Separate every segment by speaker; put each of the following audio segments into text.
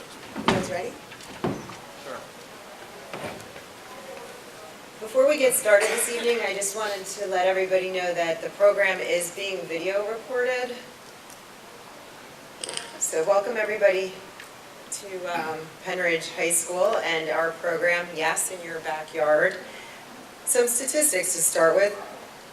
Speaker 1: You guys ready?
Speaker 2: Sure.
Speaker 1: Before we get started this evening, I just wanted to let everybody know that the program is being video recorded. So welcome everybody to Pennridge High School and our program, Yes in Your Backyard. Some statistics to start with.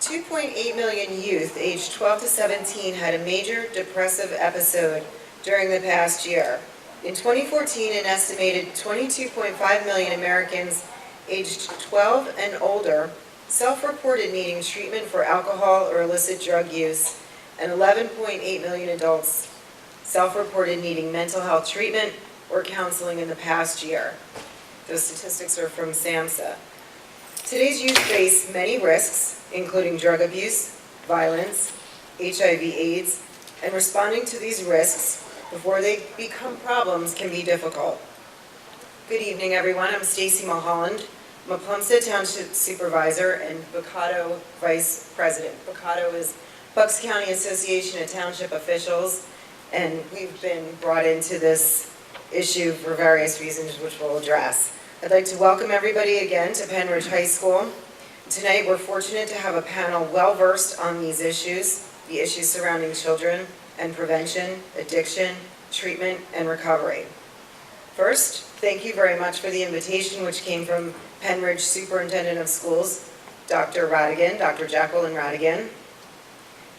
Speaker 1: 2.8 million youth aged 12 to 17 had a major depressive episode during the past year. In 2014, an estimated 22.5 million Americans aged 12 and older self-reported needing treatment for alcohol or illicit drug use, and 11.8 million adults self-reported needing mental health treatment or counseling in the past year. Those statistics are from SAMHSA. Today's youth face many risks, including drug abuse, violence, HIV/AIDS, and responding to these risks before they become problems can be difficult. Good evening, everyone. I'm Stacy Mulholland. I'm a Plumstead Township Supervisor and Boccato Vice President. Boccato is Bucks County Association of Township Officials, and we've been brought into this issue for various reasons, which we'll address. I'd like to welcome everybody again to Pennridge High School. Tonight we're fortunate to have a panel well-versed on these issues, the issues surrounding children and prevention, addiction, treatment, and recovery. First, thank you very much for the invitation, which came from Pennridge Superintendent of Schools, Dr. Radigan, Dr. Jacqueline Radigan,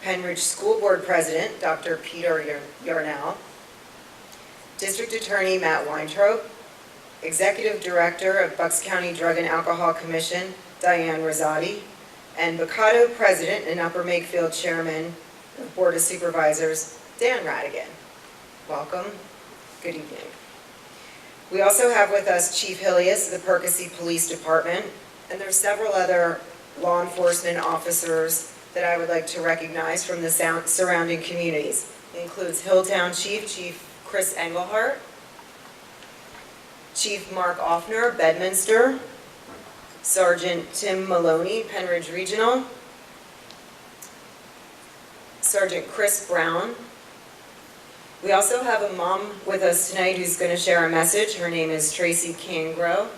Speaker 1: Pennridge School Board President, Dr. Peter Yarnell, District Attorney Matt Weintraub, Executive Director of Bucks County Drug and Alcohol Commission, Diane Rosati, and Boccato President and Upper Makefield Chairman of Board of Supervisors, Dan Radigan. Welcome. Good evening. We also have with us Chief Hillius of the Percy Police Department, and there's several other law enforcement officers that I would like to recognize from the surrounding communities. It includes Hilltown Chief Chris Engelhart, Chief Mark Offner, Bedminster, Sergeant Tim Maloney, Pennridge Regional, Sergeant Chris Brown. We also have a mom with us tonight who's going to share a message. Her name is Tracy Cangro.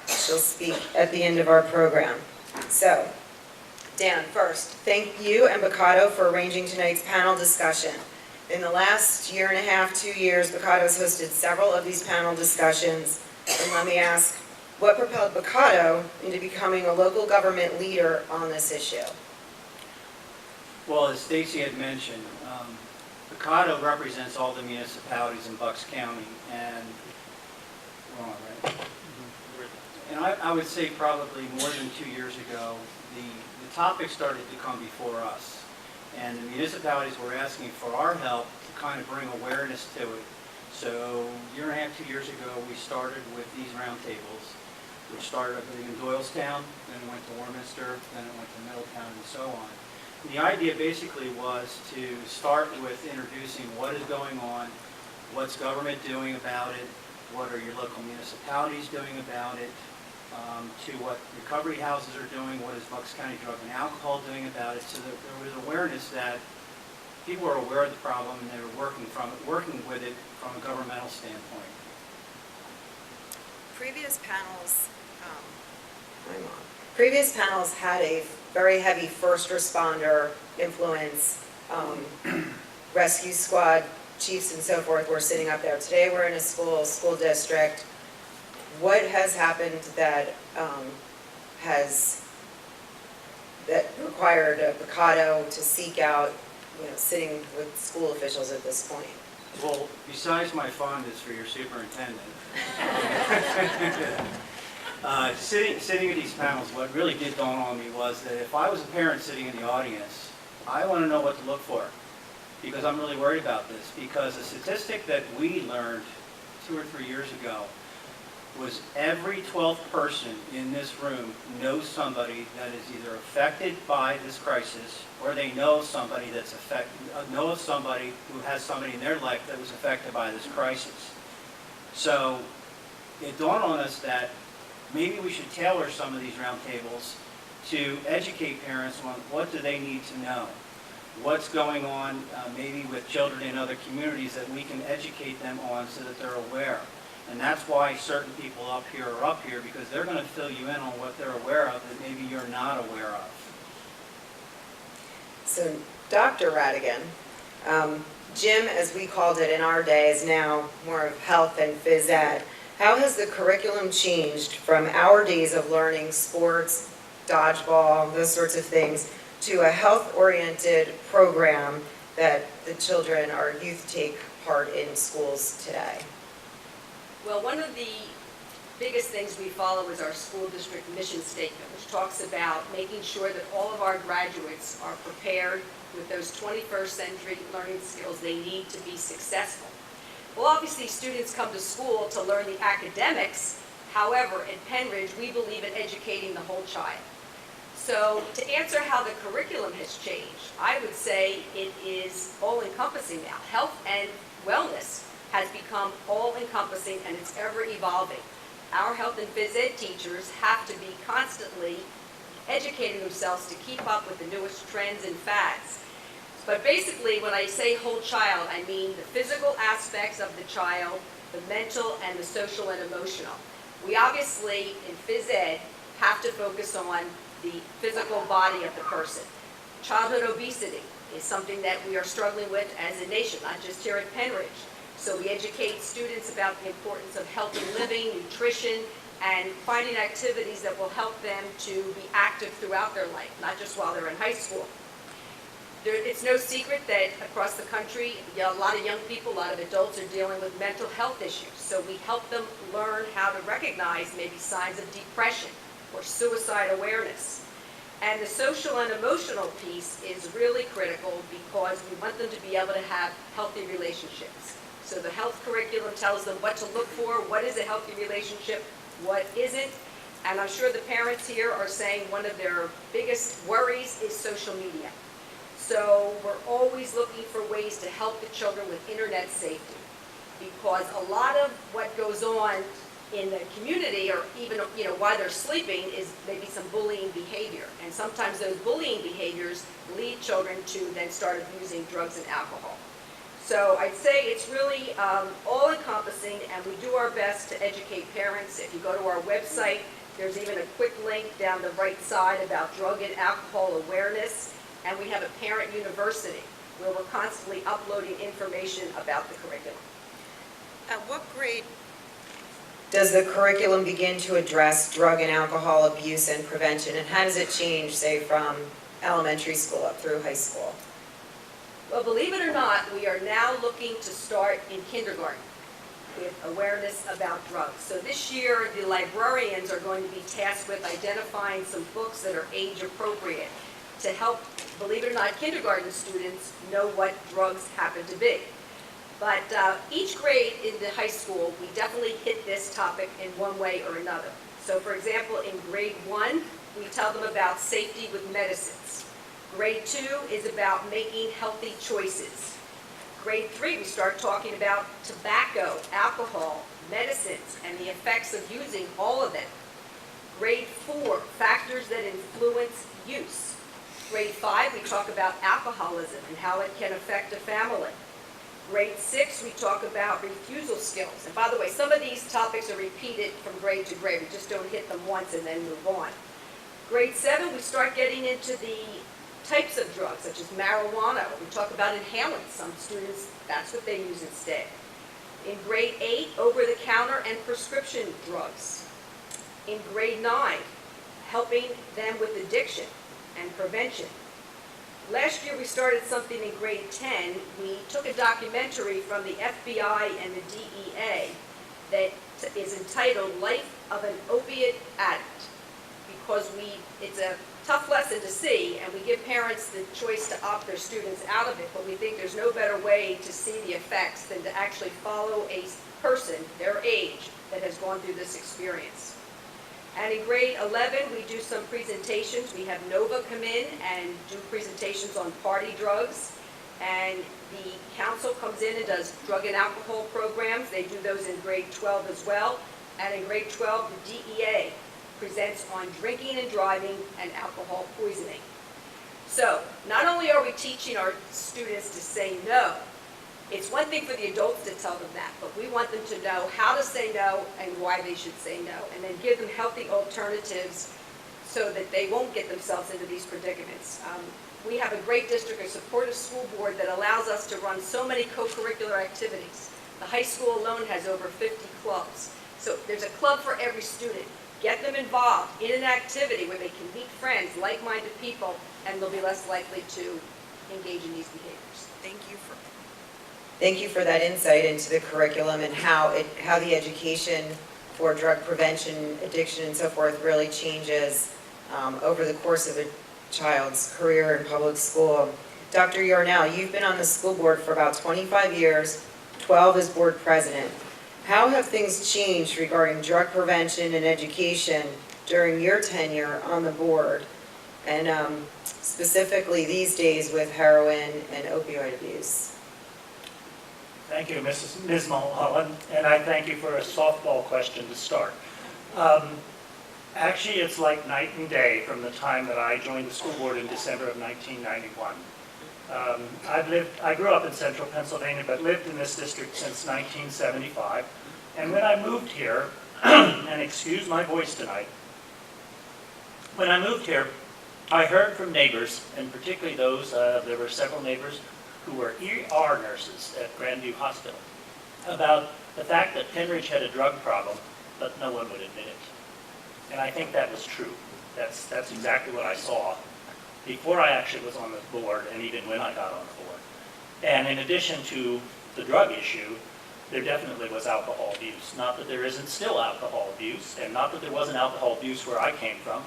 Speaker 1: She'll speak at the end of our program. So, Dan, first, thank you and Boccato for arranging tonight's panel discussion. In the last year and a half, 2 years, Boccato's hosted several of these panel discussions. And let me ask, what propelled Boccato into becoming a local government leader on this issue?
Speaker 2: Well, as Stacy had mentioned, Boccato represents all the municipalities in Bucks County, and we're on, right? And I would say probably more than 2 years ago, the topic started to come before us. And the municipalities were asking for our help to kind of bring awareness to it. So a year and a half, 2 years ago, we started with these roundtables, which started, I believe, in Doylestown, then it went to Warminster, then it went to Middletown, and so on. And the idea basically was to start with introducing what is going on, what's government doing about it, what are your local municipalities doing about it, to what recovery houses are doing, what is Bucks County Drug and Alcohol doing about it, so that there was awareness that people are aware of the problem and they were working with it from a governmental standpoint.
Speaker 1: Previous panels had a very heavy first responder influence. Rescue squad chiefs and so forth were sitting up there. Today we're in a school district. What has happened that required Boccato to seek out, sitting with school officials at this point?
Speaker 2: Well, besides my fondness for your superintendent, sitting at these panels, what really did dawn on me was that if I was a parent sitting in the audience, I want to know what to look for, because I'm really worried about this. Because a statistic that we learned 2 or 3 years ago was every 12th person in this room knows somebody that is either affected by this crisis, or they know somebody somebody who has somebody in their life that was affected by this crisis. So it dawned on us that maybe we should tailor some of these roundtables to educate parents on what do they need to know. what's going on maybe with children in other communities that we can educate them on so that they're aware. And that's why certain people up here are up here, because they're going to fill you in on what they're aware of that maybe you're not aware of.
Speaker 1: So, Dr. Radigan, gym, as we called it in our day, is now more of health and phys ed. How has the curriculum changed from our days of learning sports, dodgeball, those sorts of things, to a health-oriented program that the children, our youth, take part in schools today?
Speaker 3: Well, one of the biggest things we follow is our school district mission statement, which talks about making sure that all of our graduates are prepared with those 21st century learning skills they need to be successful. Well, obviously, students come to school to learn the academics. However, at Pennridge, we believe in educating the whole child. So to answer how the curriculum has changed, I would say it is all-encompassing now. Health and wellness has become all-encompassing, and it's ever-evolving. Our health and phys ed teachers have to be constantly educating themselves to keep up with the newest trends and fads. But basically, when I say whole child, I mean the physical aspects of the child, the mental, and the social and emotional. We obviously, in phys ed, have to focus on the physical body of the person. Childhood obesity is something that we are struggling with as a nation, not just here at Pennridge. So we educate students about the importance of healthy living, nutrition, and finding activities that will help them to be active throughout their life, not just while they're in high school. It's no secret that across the country, a lot of young people, a lot of adults are dealing with mental health issues. So we help them learn how to recognize maybe signs of depression or suicide awareness. And the social and emotional piece is really critical because we want them to be able to have healthy relationships. So the health curriculum tells them what to look for, what is a healthy relationship, what isn't. And I'm sure the parents here are saying one of their biggest worries is social media. So we're always looking for ways to help the children with internet safety, because a lot of what goes on in the community, or even while they're sleeping, is maybe some bullying behavior. And sometimes those bullying behaviors lead children to then start abusing drugs and alcohol. So I'd say it's really all-encompassing, and we do our best to educate parents. If you go to our website, there's even a quick link down the right side about drug and alcohol awareness. And we have a parent university where we're constantly uploading information about the curriculum.
Speaker 1: At what grade does the curriculum begin to address drug and alcohol abuse and prevention? And how does it change, say, from elementary school up through high school?
Speaker 3: Well, believe it or not, we are now looking to start in kindergarten with awareness about drugs. So this year, the librarians are going to be tasked with identifying some books that are age appropriate to help, believe it or not, kindergarten students know what drugs happen to be. But each grade in the high school, we definitely hit this topic in one way or another. So for example, in grade 1, we tell them about safety with medicines. Grade 2 is about making healthy choices. Grade 3, we start talking about tobacco, alcohol, medicines, and the effects of using all of them. Grade 4, factors that influence use. Grade 5, we talk about alcoholism and how it can affect a family. Grade 6, we talk about refusal skills. And by the way, some of these topics are repeated from grade to grade. We just don't hit them once and then move on. Grade 7, we start getting into the types of drugs, such as marijuana. We talk about inhalants. Some students, that's what they use instead. In grade 8, over-the-counter and prescription drugs. In grade 9, helping them with addiction and prevention. Last year we started something in grade 10. We took a documentary from the FBI and the DEA that is entitled Life of an Opiate Addict, because it's a tough lesson to see, and we give parents the choice to opt their students out of it, but we think there's no better way to see the effects than to actually follow a person, their age, that has gone through this experience. And in grade 11, we do some presentations. We have NOVA come in and do presentations on party drugs. And the council comes in and does drug and alcohol programs. They do those in grade 12 as well. And in grade 12, the DEA presents on drinking and driving and alcohol poisoning. So not only are we teaching our students to say no, it's one thing for the adults to tell them that, but we want them to know how to say no and why they should say no, and then give them healthy alternatives so that they won't get themselves into these predicaments. We have a great district, a supportive school board that allows us to run so many co-curricular activities. The high school alone has over 50 clubs. So there's a club for every student. Get them involved in an activity where they can meet friends, like-minded people, and they'll be less likely to engage in these behaviors.
Speaker 1: Thank you for that insight into the curriculum and how the education for drug prevention, addiction, and so forth really changes over the course of a child's career in public school. Dr. Yarnell, you've been on the school board for about 25 years, 12 as board president. How have things changed regarding drug prevention and education during your tenure on the board, and specifically these days with heroin and opioid abuse?
Speaker 4: Thank you, Ms. Mulholland, and I thank you for a softball question to start. Actually, it's like night and day from the time that I joined the school board in December of 1991. I grew up in central Pennsylvania, but lived in this district since 1975. And when I moved here, and excuse my voice tonight, when I moved here, I heard from neighbors, and particularly those, there were several neighbors who were ER nurses at Grandview Hospital, about the fact that Pennridge had a drug problem, but no one would admit it. And I think that was true. That's exactly what I saw before I actually was on the board, and even when I got on the board. And in addition to the drug issue, there definitely was alcohol abuse. Not that there isn't still alcohol abuse, and not that there wasn't alcohol abuse where I came from.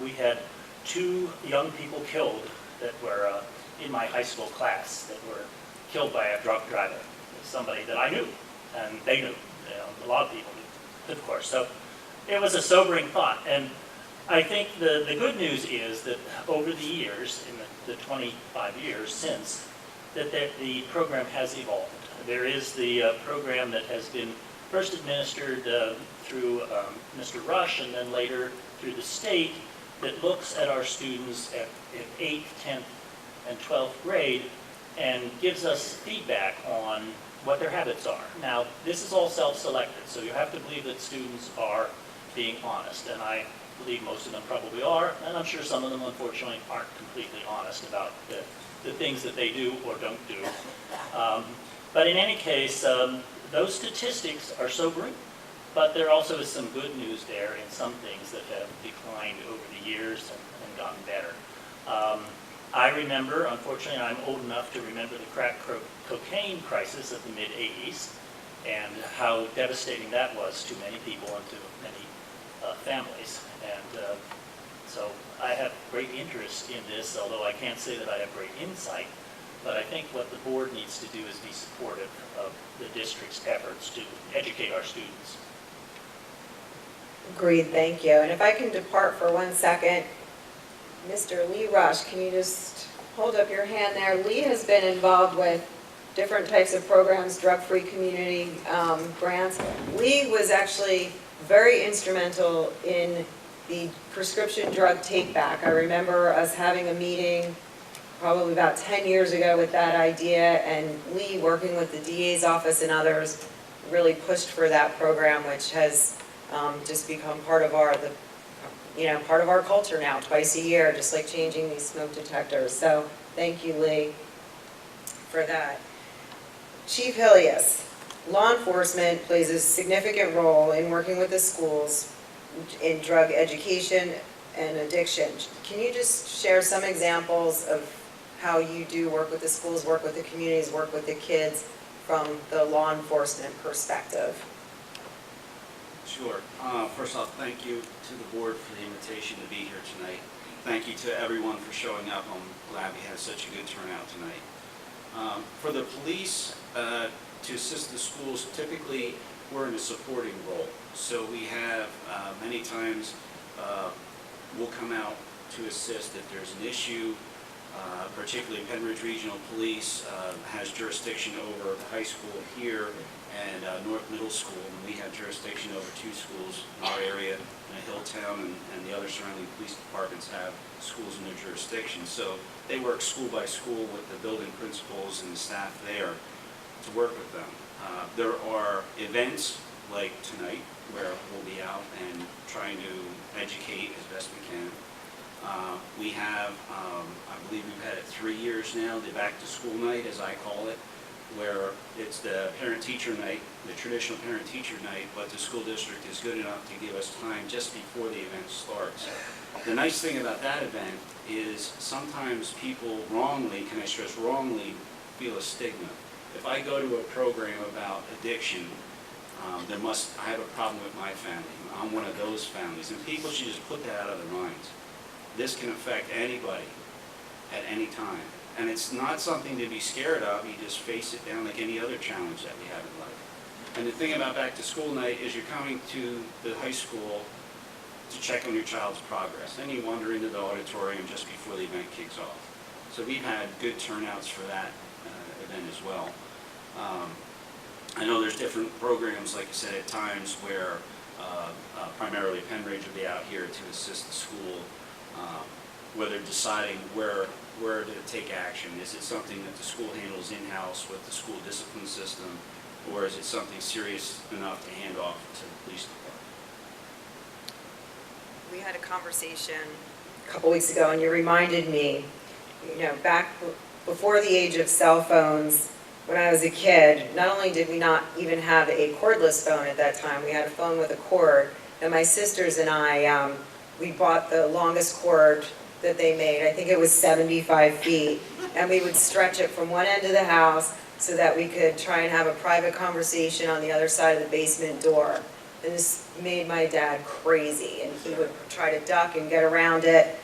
Speaker 4: We had 2 young people killed that were in my high school class that were killed by a drunk driver, somebody that I knew, and they knew. A lot of people knew, of course. So it was a sobering thought. And I think the good news is that over the years, in the 25 years since, that the program has evolved. There is the program that has been first administered through Mr. Rush, and then later through the state, that looks at our students at 8th, 10th, and 12th grade and gives us feedback on what their habits are. Now, this is all self-selected, so you have to believe that students are being honest, and I believe most of them probably are, and I'm sure some of them, unfortunately, aren't completely honest about the things that they do or don't do. But in any case, those statistics are sobering, but there also is some good news there in some things that have declined over the years and gotten better. I remember, unfortunately, I'm old enough to remember the crack cocaine crisis of the mid-'80s and how devastating that was to many people and to many families. And so I have great interest in this, although I can't say that I have great insight. But I think what the board needs to do is be supportive of the district's efforts to educate our students.
Speaker 1: Agreed, thank you. And if I can depart for 1 second, Mr. Lee Rush, can you just hold up your hand there? Lee has been involved with different types of programs, drug-free community grants. Lee was actually very instrumental in the prescription drug take-back. I remember us having a meeting probably about 10 years ago with that idea, and Lee, working with the DA's office and others, really pushed for that program, which has just become part of our culture now, twice a year, just like changing these smoke detectors. So thank you, Lee, for that. Chief Hillius, law enforcement plays a significant role in working with the schools in drug education and addiction. Can you just share some examples of how you do work with the schools, work with the communities, work with the kids from the law enforcement perspective?
Speaker 5: Sure. First off, thank you to the board for the invitation to be here tonight. Thank you to everyone for showing up. I'm glad we had such a good turnout tonight. For the police to assist the schools, typically we're in a supporting role. So we have many times we'll come out to assist if there's an issue particularly Pennridge Regional Police has jurisdiction over the high school here and North Middle School, and we have jurisdiction over 2 schools in our area, Hilltown, and the other surrounding police departments have schools in their jurisdiction. So they work school by school with the building principals and the staff there to work with them. There are events like tonight where we'll be out and trying to educate as best we can. We have, I believe we've had it 3 years now, the back to school night, as I call it, where it's the parent-teacher night, the traditional parent-teacher night, but the school district is good enough to give us time just before the event starts. The nice thing about that event is sometimes people wrongly, can I stress wrongly, feel a stigma. If I go to a program about addiction, I have a problem with my family. I'm one of those families, and people should just put that out of their minds. This can affect anybody at any time. And it's not something to be scared of. You just face it down like any other challenge that we have in life. And the thing about back to school night is you're coming to the high school to check on your child's progress. Then you wander into the auditorium just before the event kicks off. So we've had good turnouts for that event as well. I know there's different programs, like I said, at times where primarily Pennridge will be out here to assist the school where they're deciding where to take action. Is it something that the school handles in-house with the school discipline system, or is it something serious enough to hand off to the police department?
Speaker 1: We had a conversation a couple weeks ago, and you reminded me, back before the age of cell phones, when I was a kid, not only did we not even have a cordless phone at that time, we had a phone with a cord, and my sisters and I, we bought the longest cord that they made. I think it was 75 feet, and we would stretch it from one end of the house so that we could try and have a private conversation on the other side of the basement door. And this made my dad crazy, and he would try to duck and get around it.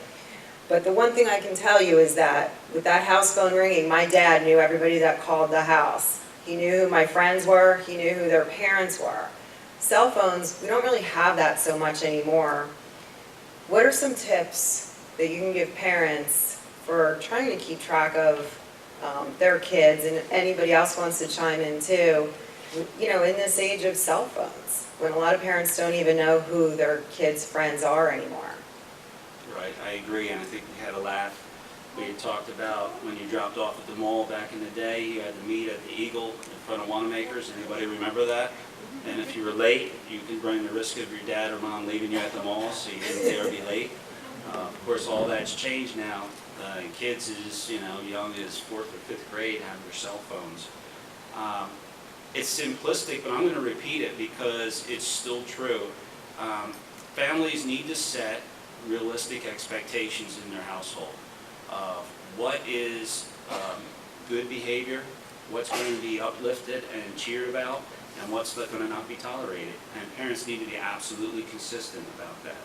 Speaker 1: But the one thing I can tell you is that with that house phone ringing, my dad knew everybody that called the house. He knew who my friends were, he knew who their parents were. Cell phones, we don't really have that so much anymore. What are some tips that you can give parents for trying to keep track of their kids, and anybody else wants to chime in too, in this age of cell phones, when a lot of parents don't even know who their kids' friends are anymore?
Speaker 5: Right, I agree, and I think we had a laugh. We had talked about when you dropped off at the mall back in the day, you had to meet at the Eagle in front of Wanamaker's. Anybody remember that? And if you were late, you could run the risk of your dad or mom leaving you at the mall, so you didn't dare be late. Of course, all that's changed now. Kids as young as 4th or 5th grade have their cell phones. It's simplistic, but I'm going to repeat it because it's still true. Families need to set realistic expectations in their household of what is good behavior, what's going to be uplifted and cheered about, and what's going to not be tolerated. And parents need to be absolutely consistent about that.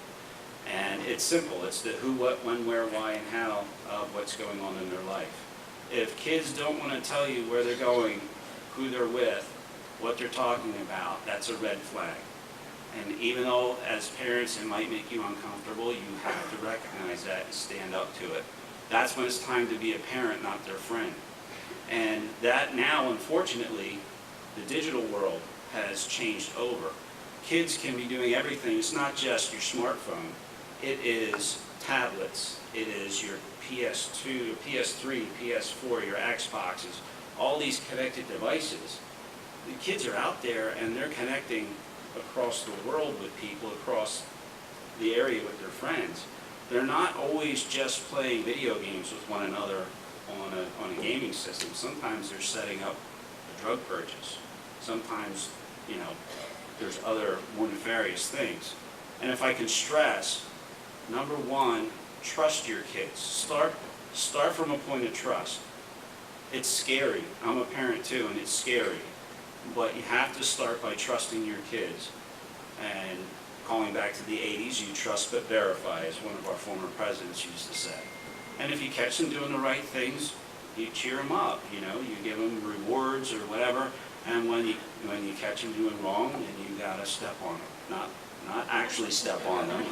Speaker 5: And it's simple. It's the who, what, when, where, why, and how of what's going on in their life. If kids don't want to tell you where they're going, who they're with, what they're talking about, that's a red flag. And even though as parents it might make you uncomfortable, you have to recognize that and stand up to it. That's when it's time to be a parent, not their friend. And that now, unfortunately, the digital world has changed over. Kids can be doing everything. It's not just your smartphone. It is tablets. It is your PS2, PS3, PS4, your Xboxes, all these connected devices. The kids are out there and they're connecting across the world with people, across the area with their friends. They're not always just playing video games with one another on a gaming system. Sometimes they're setting up a drug purchase. Sometimes, there's other more nefarious things. And if I can stress, number one, trust your kids. Start from a point of trust. It's scary. I'm a parent too, and it's scary. But you have to start by trusting your kids. And calling back to the 80s, you trust but verify, as one of our former presidents used to say. And if you catch them doing the right things, you cheer them up. You give them rewards or whatever. And when you catch them doing wrong, then you gotta step on them. Not actually step on them.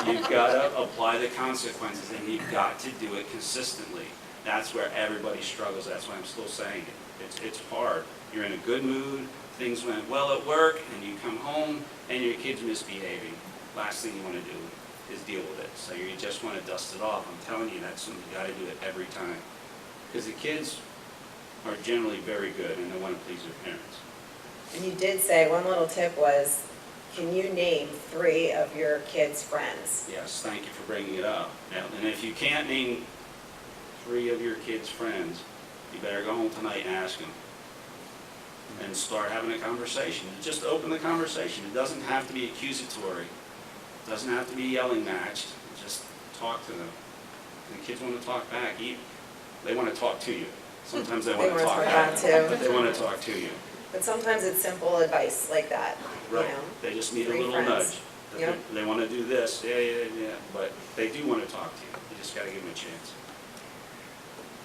Speaker 5: You've got to apply the consequences, and you've got to do it consistently. That's where everybody struggles. That's why I'm still saying it. It's hard. You're in a good mood, things went well at work, and you come home and your kid's misbehaving. Last thing you want to do is deal with it. So you just want to dust it off. I'm telling you, that's something you got to do it every time. Because the kids are generally very good and they want to please their parents.
Speaker 1: And you did say, one little tip was, can you name 3 of your kids' friends?
Speaker 5: Yes, thank you for bringing it up. And if you can't name 3 of your kids' friends, you better go home tonight and ask them. And start having a conversation. Just open the conversation. It doesn't have to be accusatory. It doesn't have to be yelling matched. Just talk to them. And the kids want to talk back. They want to talk to you. Sometimes they want to talk back
Speaker 1: too.
Speaker 5: But they want to talk to you.
Speaker 1: But sometimes it's simple advice like that, you
Speaker 5: Right.
Speaker 1: know?
Speaker 5: They just need a
Speaker 1: 3
Speaker 5: little
Speaker 1: friends.
Speaker 5: nudge.
Speaker 1: Yep.
Speaker 5: They want to do this, yeah. But they do want to talk to you. You just got to give them a chance.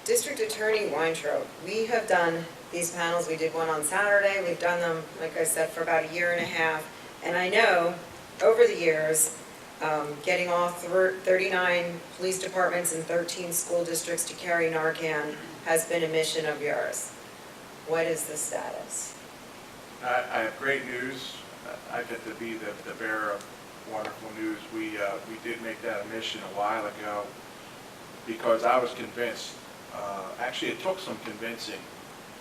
Speaker 1: District Attorney Weintraub, we have done these panels, we did one on Saturday, we've done them, like I said, for about 1.5 years. And I know, over the years, getting all 39 police departments and 13 school districts to carry Narcan has been a mission of yours. What is the status?
Speaker 6: I have great news. I get to be the bearer of wonderful news. We did make that a mission a while ago because I was convinced. Actually, it took some convincing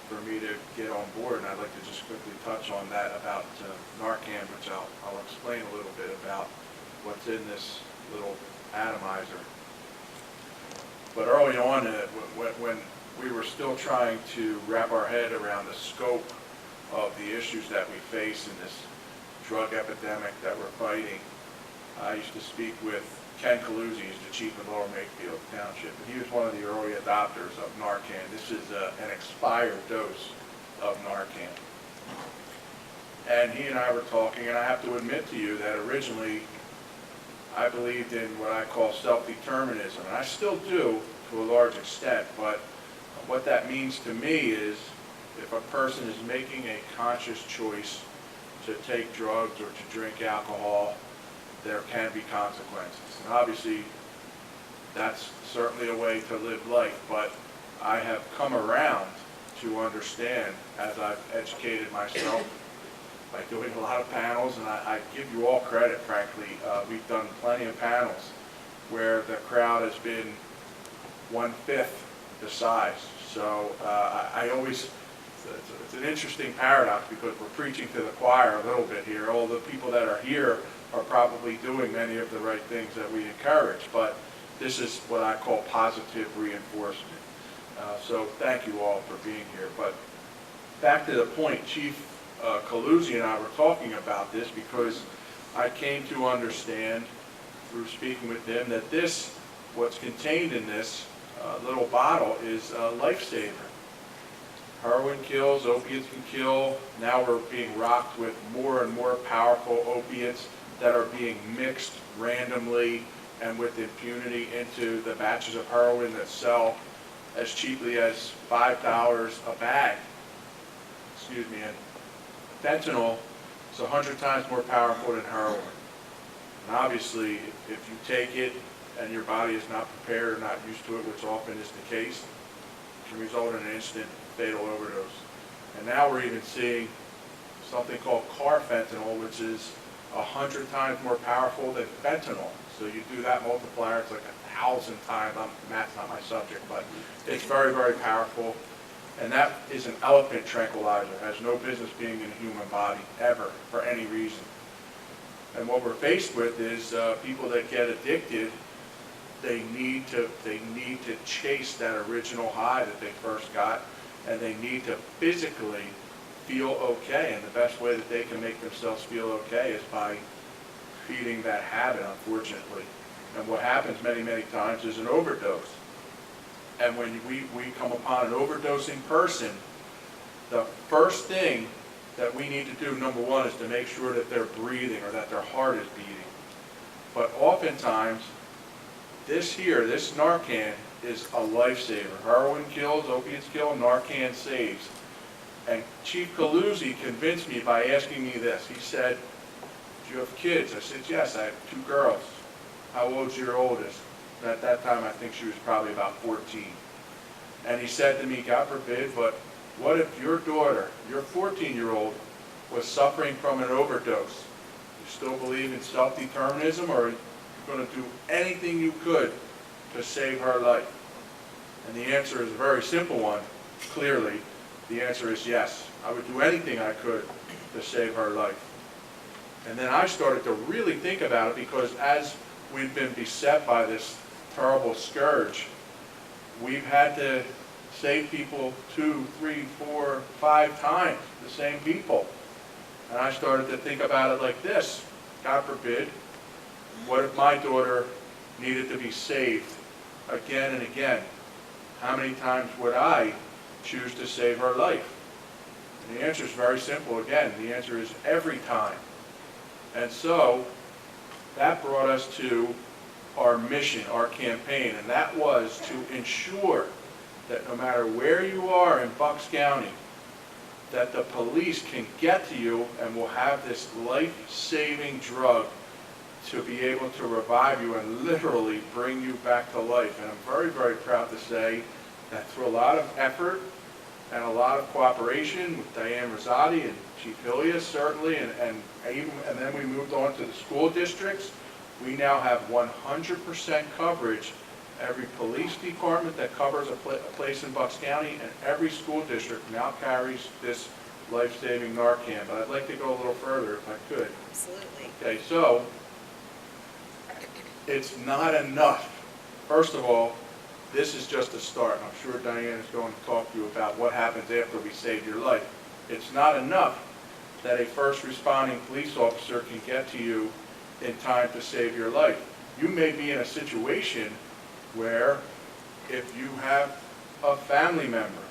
Speaker 6: for me to get on board, and I'd like to just quickly touch on that about Narcan, which I'll explain a little bit about what's in this little atomizer. But early on, when we were still trying to wrap our head around the scope of the issues that we face in this drug epidemic that we're fighting, I used to speak with Ken Caluzzi, who's the chief of Lower Makefield Township, and he was one of the early adopters of Narcan. This is an expired dose of Narcan. And he and I were talking, and I have to admit to you that originally I believed in what I call self-determinism, and I still do to a large extent, but what that means to me is if a person is making a conscious choice to take drugs or to drink alcohol, there can be consequences. And obviously, that's certainly a way to live life, but I have come around to understand, as I've educated myself by doing a lot of panels, and I give you all credit, frankly. We've done plenty of panels where the crowd has been 1/5 the size. So I always, it's an interesting paradox because we're preaching to the choir a little bit here. All the people that are here are probably doing many of the right things that we encourage, but this is what I call positive reinforcement. So thank you all for being here. But back to the point, Chief Caluzzi and I were talking about this because I came to understand through speaking with him that this, what's contained in this little bottle is a lifesaver. Heroin kills, opiates can kill. Now we're being rocked with more and more powerful opiates that are being mixed randomly and with impunity into the batches of heroin that sell as cheaply as $5 a bag. Excuse me. And fentanyl is 100 times more powerful than heroin. And obviously, if you take it and your body is not prepared or not used to it, which often is the case, it can result in an instant fatal overdose. And now we're even seeing something called carfentanil, which is 100 times more powerful than fentanyl. So you do that multiplier, it's like 1,000 times. Math's not my subject, but it's very, very powerful. And that is an elephant tranquilizer. It has no business being in a human body, ever, for any reason. And what we're faced with is people that get addicted, they need to chase that original high that they first got, and they need to physically feel okay. And the best way that they can make themselves feel okay is by feeding that habit, unfortunately. And what happens many, many times is an overdose. And when we come upon an overdosing person, the first thing that we need to do, number one, is to make sure that they're breathing or that their heart is beating. But oftentimes, this Narcan is a lifesaver. Heroin kills, opiates kill, Narcan saves. And Chief Caluzzi convinced me by asking me this. He said, "Do you have kids?" I said, "Yes, I have 2 girls. How old's your oldest?" And at that time, I think she was probably about 14. And he said to me, God forbid, but what if your daughter, your 14-year-old, was suffering from an overdose? You still believe in self-determinism, or are you going to do anything you could to save her life? And the answer is a very simple one. Clearly, the answer is yes. I would do anything I could to save her life. And then I started to really think about it, because as we've been beset by this terrible scourge, we've had to save people 2, 3, 4, 5 times, the same people. And I started to think about it like this: God forbid, what if my daughter needed to be saved again and again? How many times would I choose to save her life? And the answer is very simple again. The answer is every time. And so that brought us to our mission, our campaign, and that was to ensure that no matter where you are in Bucks County, that the police can get to you and will have this life-saving drug to be able to revive you and literally bring you back to life. And I'm very, very proud to say that through a lot of effort and a lot of cooperation with Diane Rosati and Chief Hillias certainly, and then we moved on to the school districts, we now have 100% coverage. Every police department that covers a place in Bucks County, and every school district now carries this life-saving Narcan. But I'd like to go a little further if I could.
Speaker 1: Absolutely.
Speaker 6: Okay, so it's not enough. First of all, this is just a start. I'm sure Diane is going to talk to you about what happens after we save your life. It's not enough that a first responding police officer can get to you in time to save your life. You may be in a situation where if you have a family member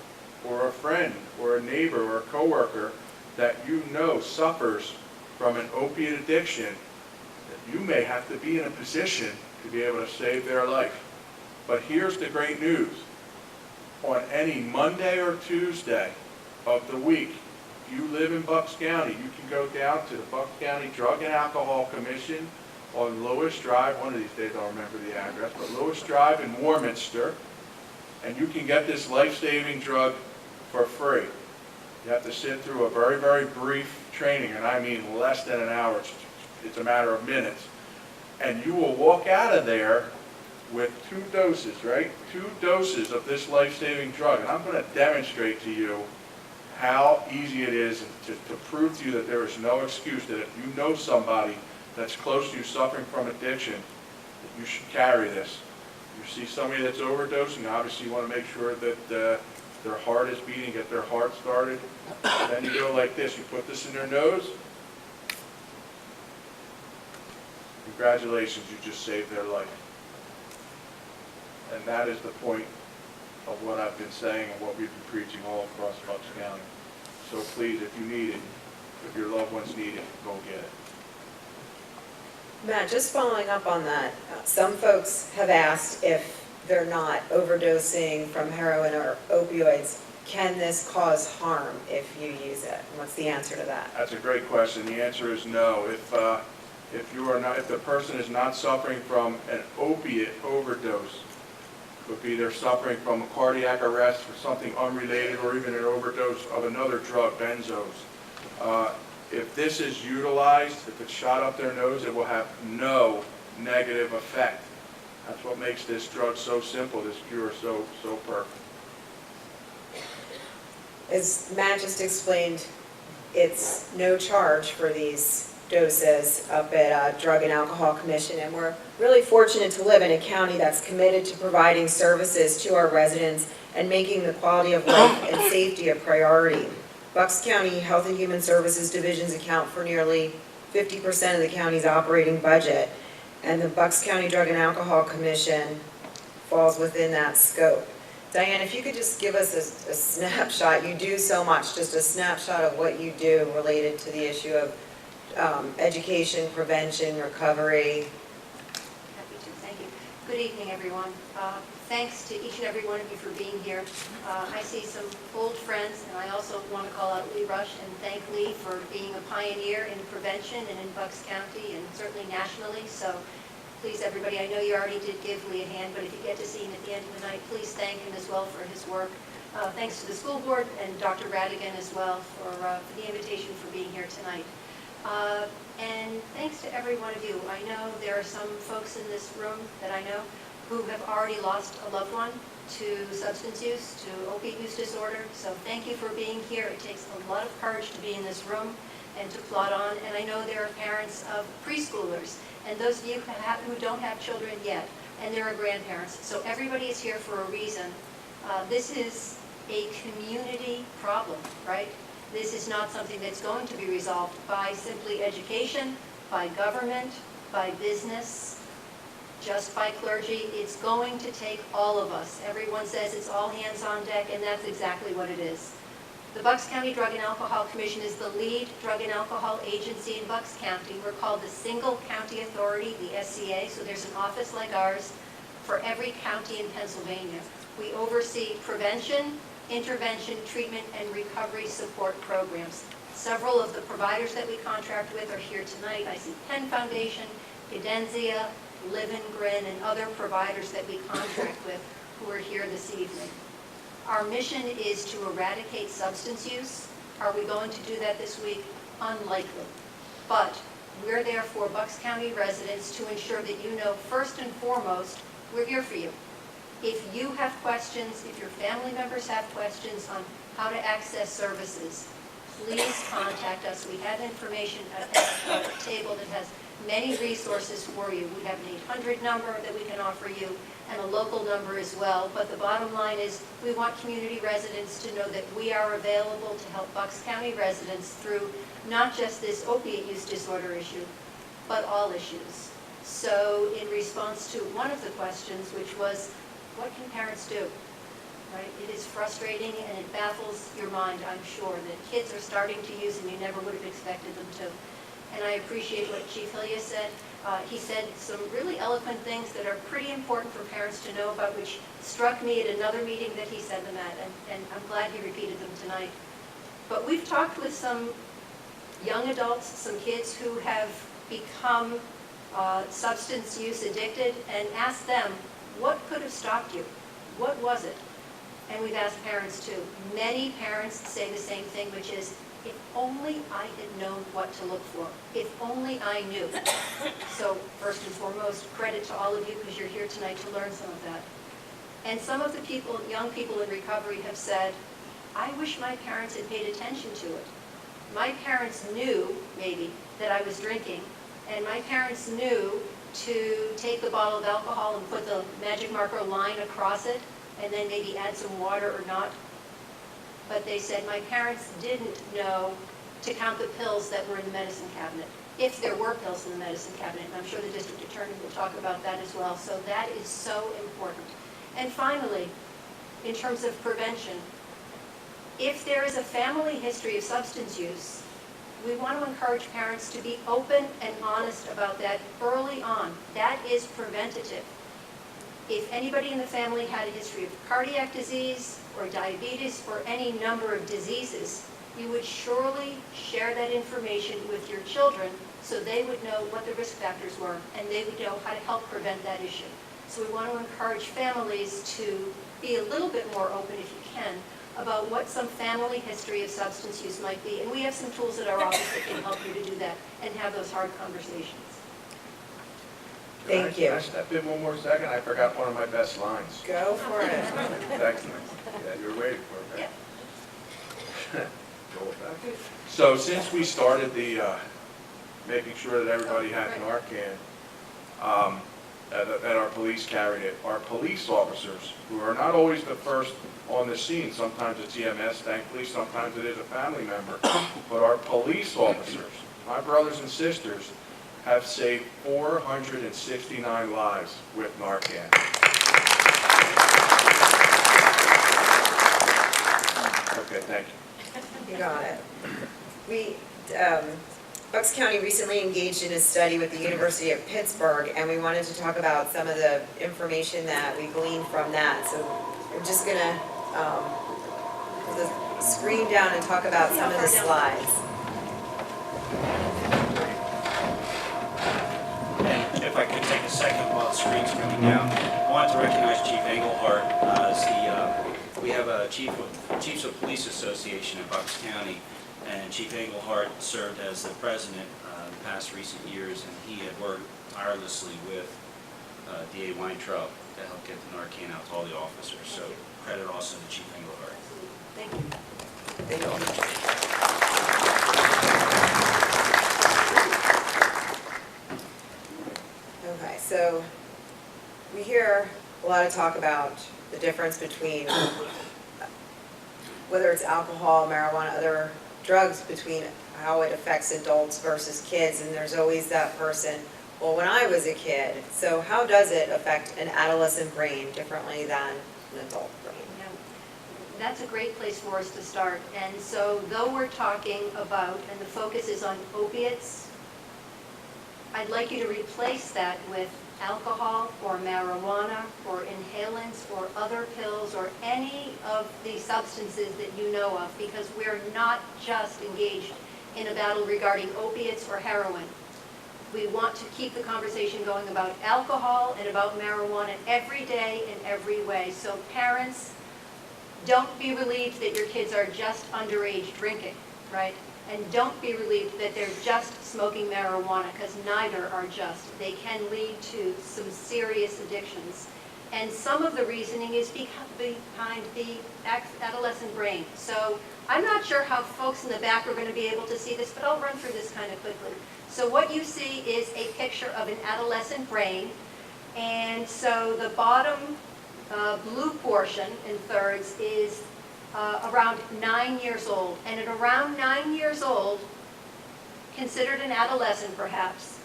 Speaker 6: or a friend or a neighbor or a coworker that you know suffers from an opiate addiction, that you may have to be in a position to be able to save their life. But here's the great news. On any Monday or Tuesday of the week, if you live in Bucks County, you can go down to the Bucks County Drug and Alcohol Commission on Lewis Drive. One of these days I'll remember the address, but Lewis Drive in Warminster, and you can get this life-saving drug for free. You have to sit through a very, very brief training, and I mean less than an hour. It's a matter of minutes. And you will walk out of there with 2 doses, right? 2 doses of this life-saving drug. And I'm going to demonstrate to you how easy it is to prove to you that there is no excuse, that if you know somebody that's close to you suffering from addiction, that you should carry this. You see somebody that's overdosing, obviously you want to make sure that their heart is beating, get their heart started. Then you go like this. You put this in their nose. Congratulations, you just saved their life. And that is the point of what I've been saying and what we've been preaching all across Bucks County. So please, if you need it, if your loved ones need it, go get it.
Speaker 1: Matt, just following up on that, some folks have asked if they're not overdosing from heroin or opioids, can this cause harm if you use it? What's the answer to that?
Speaker 6: That's a great question. The answer is no. If the person is not suffering from an opiate overdose, could be they're suffering from a cardiac arrest or something unrelated, or even an overdose of another drug, benzos. If this is utilized, if it's shot up their nose, it will have no negative effect. That's what makes this drug so simple, this cure so perfect.
Speaker 1: As Matt just explained, it's no charge for these doses up at Drug and Alcohol Commission, and we're really fortunate to live in a county that's committed to providing services to our residents and making the quality of life and safety a priority. Bucks County Health and Human Services divisions account for nearly 50% of the county's operating budget, and the Bucks County Drug and Alcohol Commission falls within that scope. Diane, if you could just give us a snapshot, you do so much, just a snapshot of what you do related to the issue of education, prevention, recovery.
Speaker 7: Happy to, thank you. Good evening, everyone. Thanks to each and every one of you for being here. I see some old friends, and I also want to call out Lee Rush and thank Lee for being a pioneer in prevention and in Bucks County and certainly nationally. So please, everybody, I know you already did give Lee a hand, but if you get to see him at the end of the night, please thank him as well for his work. Thanks to the school board and Dr. Radigan as well for the invitation for being here tonight. And thanks to every one of you. I know there are some folks in this room that I know who have already lost a loved one to substance use, to opiate use disorder. So thank you for being here. It takes a lot of courage to be in this room and to plod on. And I know there are parents of preschoolers and those of you who don't have children yet, and there are grandparents. So everybody is here for a reason. This is a community problem, right? This is not something that's going to be resolved by simply education, by government, by business, just by clergy. It's going to take all of us. Everyone says it's all hands on deck, and that's exactly what it is. The Bucks County Drug and Alcohol Commission is the lead drug and alcohol agency in Bucks County. We're called the Single County Authority, the SCA, so there's an office like ours for every county in Pennsylvania. We oversee prevention, intervention, treatment, and recovery support programs. Several of the providers that we contract with are here tonight. I see Penn Foundation, Cadenzia, Live and Grin, and other providers that we contract with who are here this evening. Our mission is to eradicate substance use. Are we going to do that this week? Unlikely. But we're there for Bucks County residents to ensure that you know, first and foremost, we're here for you. If you have questions, if your family members have questions on how to access services, please contact us. We have information at the table that has many resources for you. We have an 800 number that we can offer you and a local number as well. But the bottom line is we want community residents to know that we are available to help Bucks County residents through not just this opiate use disorder issue, but all issues. So in response to one of the questions, which was, what can parents do? Right? It is frustrating and it baffles your mind, I'm sure, that kids are starting to use and you never would have expected them to. And I appreciate what Chief Hillier said. He said some really eloquent things that are pretty important for parents to know about, which struck me at another meeting that he said them at, and I'm glad he repeated them tonight. But we've talked with some young adults, some kids who have become substance use addicted, and asked them, what could have stopped you? What was it? And we've asked parents too. Many parents say the same thing, which is, if only I had known what to look for. If only I knew. So first and foremost, credit to all of you because you're here tonight to learn some of that. And some of the people, young people in recovery have said, I wish my parents had paid attention to it. My parents knew, maybe, that I was drinking, and my parents knew to take the bottle of alcohol and put the magic marker line across it, and then maybe add some water or not. But they said my parents didn't know to count the pills that were in the medicine cabinet, if there were pills in the medicine cabinet. And I'm sure the district attorney will talk about that as well. So that is so important. And finally, in terms of prevention, if there is a family history of substance use, we want to encourage parents to be open and honest about that early on. That is preventative. If anybody in the family had a history of cardiac disease or diabetes or any number of diseases, you would surely share that information with your children so they would know what the risk factors were and they would know how to help prevent that issue. So we want to encourage families to be a little bit more open, if you can, about what some family history of substance use might be. And we have some tools at our office that can help you to do that and have those hard conversations.
Speaker 1: Thank you.
Speaker 6: Can I step in one more second? I forgot one of my best lines.
Speaker 1: Go for it.
Speaker 6: Thank you. Yeah, you were waiting for it.
Speaker 7: Yeah.
Speaker 6: Go back. So since we started the, making sure that everybody had Narcan, that our police carried it, our police officers, who are not always the first on the scene, sometimes it's EMS, thankfully, sometimes it is a family member, but our police officers, my brothers and sisters, have saved 469 lives with Narcan. Okay, thank you.
Speaker 1: You got it. We, Bucks County recently engaged in a study with the University of Pittsburgh, and we wanted to talk about some of the information that we gleaned from that. So we're just going to put the screen down and talk about some of the slides.
Speaker 4: If I could take a second
Speaker 5: Chiefs of Police Association in Bucks County, and Chief Engelhardt served as the president the past recent years, and he had worked tirelessly with DA Weintraub to help get the Narcan out to all the officers. So credit also to Chief Engelhardt.
Speaker 7: Thank you.
Speaker 1: Thank you. Okay, so we hear a lot of talk about the difference between whether it's alcohol, marijuana, other drugs, between how it affects adults versus kids, and there's always that person, well, when I was a kid, so how does it affect an adolescent brain differently than an adult brain?
Speaker 7: Yeah. That's a great place for us to start. And so though we're talking about, and the focus is on opiates, I'd like you to replace that with alcohol or marijuana or inhalants or other pills or any of the substances that you know of, because we're not just engaged in a battle regarding opiates or heroin. We want to keep the conversation going about alcohol and about marijuana every day in every way. So parents, don't be relieved that your kids are just underage drinking, right? And don't be relieved that they're just smoking marijuana, because neither are just. They can lead to some serious addictions. And some of the reasoning is behind the adolescent brain. So I'm not sure how folks in the back are going to be able to see this, but I'll run through this kind of quickly. So what you see is a picture of an adolescent brain. And so the bottom blue portion in thirds is around 9 years old. And at around 9 years old, considered an adolescent perhaps,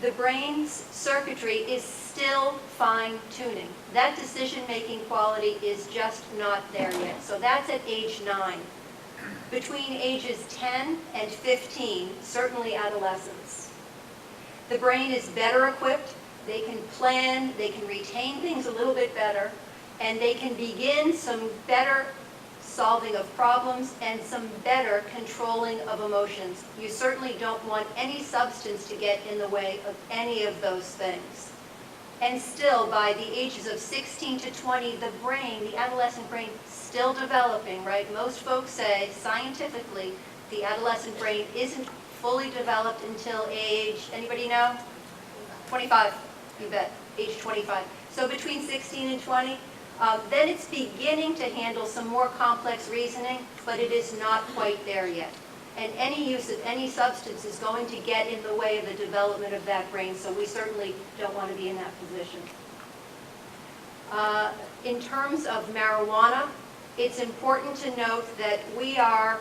Speaker 7: the brain's circuitry is still fine-tuning. That decision-making quality is just not there yet. So that's at age 9. Between ages 10 and 15, certainly adolescents, the brain is better equipped. They can plan, they can retain things a little bit better, and they can begin some better solving of problems and some better controlling of emotions. You certainly don't want any substance to get in the way of any of those things. And still, by the ages of 16 to 20, the brain, the adolescent brain, still developing, right? Most folks say, scientifically, the adolescent brain isn't fully developed until age, anybody know? 25, you bet, age 25. So between 16 and 20, then it's beginning to handle some more complex reasoning, but it is not quite there yet. And any use of any substance is going to get in the way of the development of that brain, so we certainly don't want to be in that position. In terms of marijuana, it's important to note that we are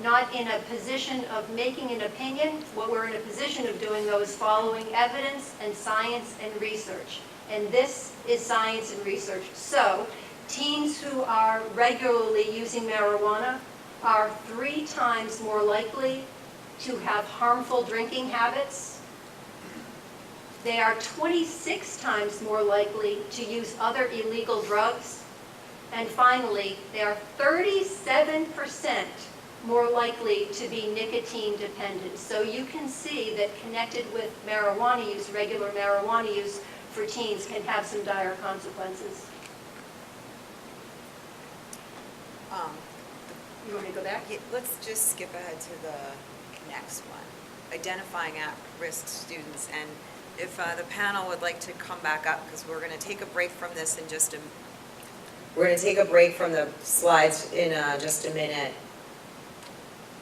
Speaker 7: not in a position of making an opinion. What we're in a position of doing, though, is following evidence and science and research. And this is science and research. So teens who are regularly using marijuana are 3 times more likely to have harmful drinking habits. They are 26 times more likely to use other illegal drugs. And finally, they are 37% more likely to be nicotine dependent. So you can see that connected with marijuana use, regular marijuana use for teens can have some dire consequences. You want me to go back?
Speaker 1: Yeah, let's just skip ahead to the next one, identifying at-risk students. And if the panel would like to come back up, because we're going to take a break from this in just a, we're going to take a break from the slides in just a minute.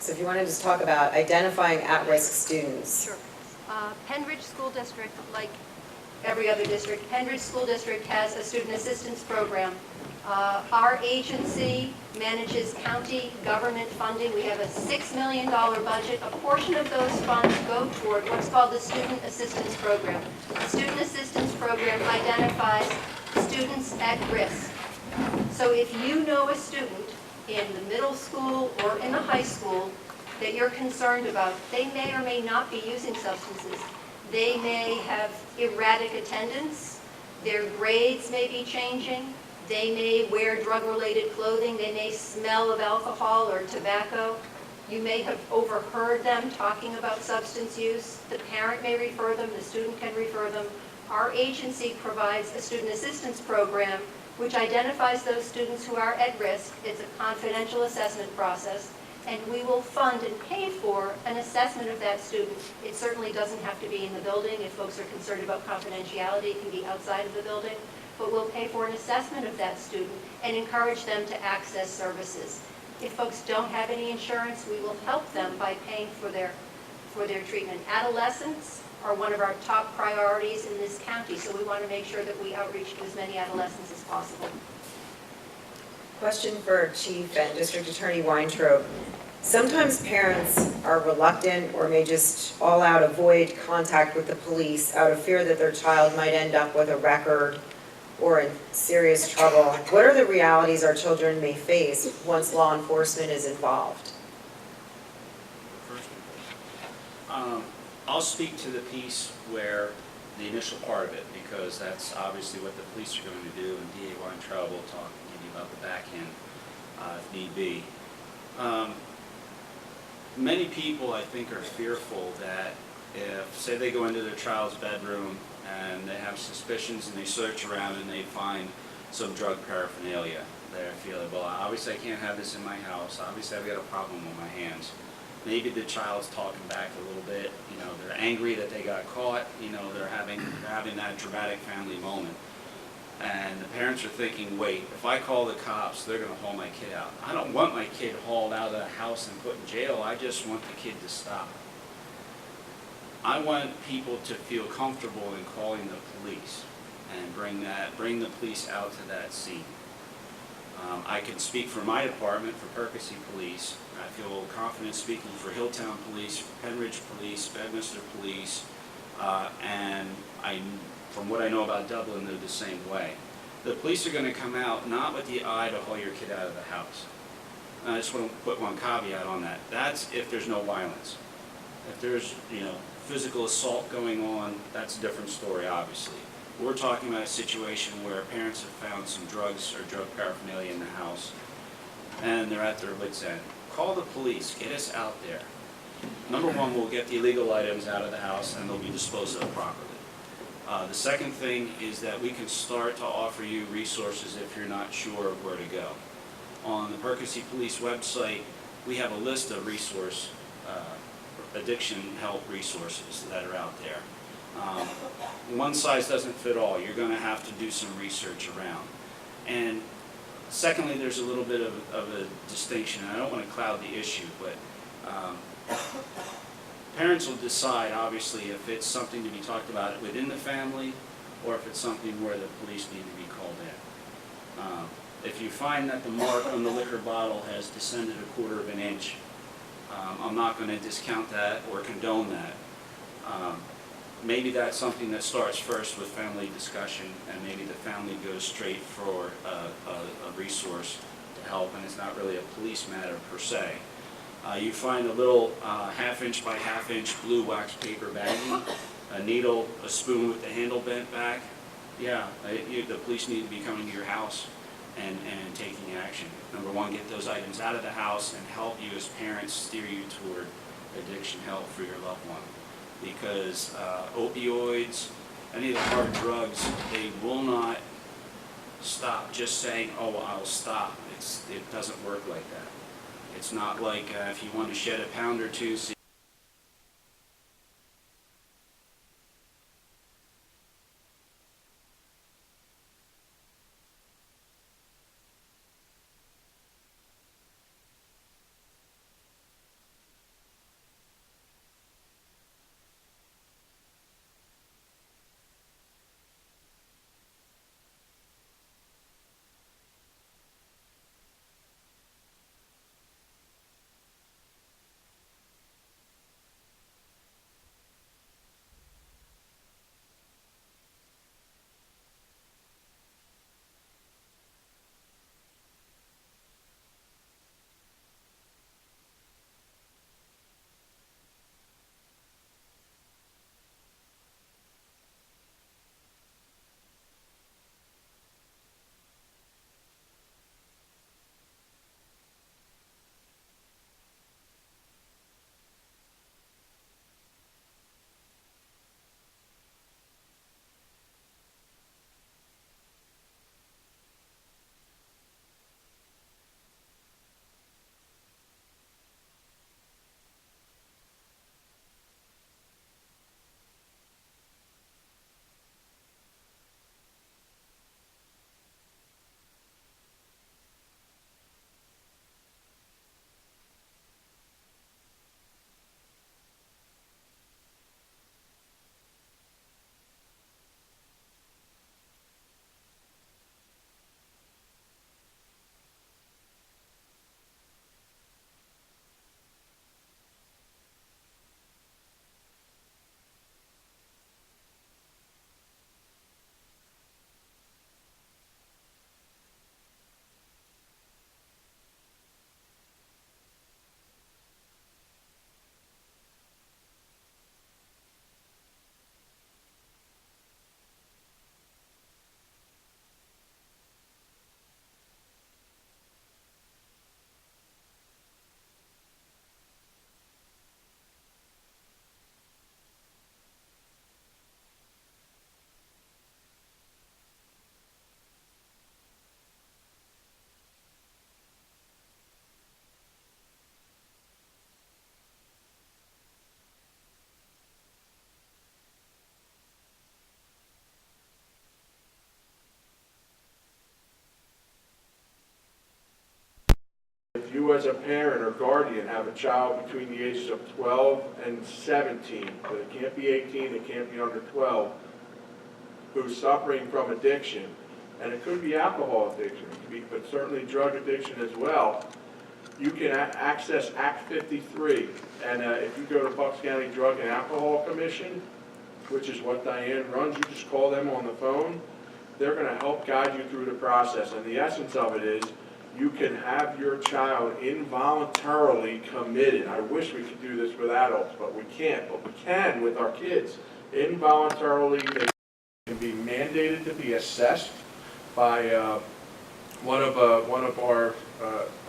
Speaker 1: So if you want to just talk about identifying at-risk students.
Speaker 7: Sure. Pennridge School District, like every other district, Pennridge School District has a student assistance program. Our agency manages county government funding. We have a $6 million budget. A portion of those funds go toward what's called the Student Assistance Program. The Student Assistance Program identifies students at risk. So if you know a student in the middle school or in the high school that you're concerned about, they may or may not be using substances. They may have erratic attendance. Their grades may be changing. They may wear drug-related clothing. They may smell of alcohol or tobacco. You may have overheard them talking about substance use. The parent may refer them. The student can refer them. Our agency provides a student assistance program which identifies those students who are at risk. It's a confidential assessment process, and we will fund and pay for an assessment of that student. It certainly doesn't have to be in the building. If folks are concerned about confidentiality, it can be outside of the building. But we'll pay for an assessment of that student and encourage them to access services. If folks don't have any insurance, we will help them by paying for their treatment. Adolescents are one of our top priorities in this county, so we want to make sure that we outreach to as many adolescents as possible.
Speaker 1: Question for Chief and District Attorney Weintraub. Sometimes parents are reluctant or may just all out avoid contact with the police out of fear that their child might end up with a record or in serious trouble. What are the realities our children may face once law enforcement is involved?
Speaker 5: I'll speak to the piece where the initial part of it, because that's obviously what the police are going to do, and DA Weintraub will talk and give you about the back end if need be. Many people, I think, are fearful that if, say they go into their child's bedroom and they have suspicions and they search around and they find some drug paraphernalia, they feel like, well, obviously I can't have this in my house, obviously I've got a problem on my hands. Maybe the child's talking back a little bit, you know, they're angry that they got caught, you know, they're having that dramatic family moment. And the parents are thinking, wait, if I call the cops, they're going to haul my kid out. I don't want my kid hauled out of the house and put in jail, I just want the kid to stop. I want people to feel comfortable in calling the police and bring the police out to that scene. I can speak for my department, for Percy Police. I feel confident speaking for Hilltown Police, for Pennridge Police, Bedminster Police, and from what I know about Dublin, they're the same way. The police are going to come out not with the eye to haul your kid out of the house. I just want to put one caveat on that. That's if there's no violence. If there's, you know, physical assault going on, that's a different story, obviously. We're talking about a situation where parents have found some drugs or drug paraphernalia in the house, and they're at their wits' end. Call the police, get us out there. Number one, we'll get the illegal items out of the house and they'll be disposed of properly. The second thing is that we can start to offer you resources if you're not sure of where to go. On the Percy Police website, we have a list of addiction help resources that are out there. One size doesn't fit all. You're going to have to do some research around. And secondly, there's a little bit of a distinction. I don't want to cloud the issue, but parents will decide, obviously, if it's something to be talked about within the family or if it's something where the police need to be called in. If you find that the mark on the liquor bottle has descended 1/4 of an inch, I'm not going to discount that or condone that. Maybe that's something that starts first with family discussion, and maybe the family goes straight for a resource to help, and it's not really a police matter per se. You find a little 1/2 inch by 1/2 inch blue wax paper baggie, a needle, a spoon with the handle bent back. Yeah, the police need to be coming to your house and taking action. Number one, get those items out of the house and help you as parents steer you toward addiction help for your loved one. Because opioids, any of the hard drugs, they will not stop just saying, oh, I'll stop. It doesn't work like that. It's not like if you want to shed a pound or two, so
Speaker 6: you as a parent or guardian have a child between the ages of 12 and 17, so it can't be 18, it can't be under 12, who's suffering from addiction, and it could be alcohol addiction, it could be, but certainly drug addiction as well, you can access Act 53. And if you go to Bucks County Drug and Alcohol Commission, which is what Diane runs, you just call them on the phone. They're going to help guide you through the process. And the essence of it is you can have your child involuntarily committed. I wish we could do this with adults, but we can't. But we can with our kids. Involuntarily, they can be mandated to be assessed by one of our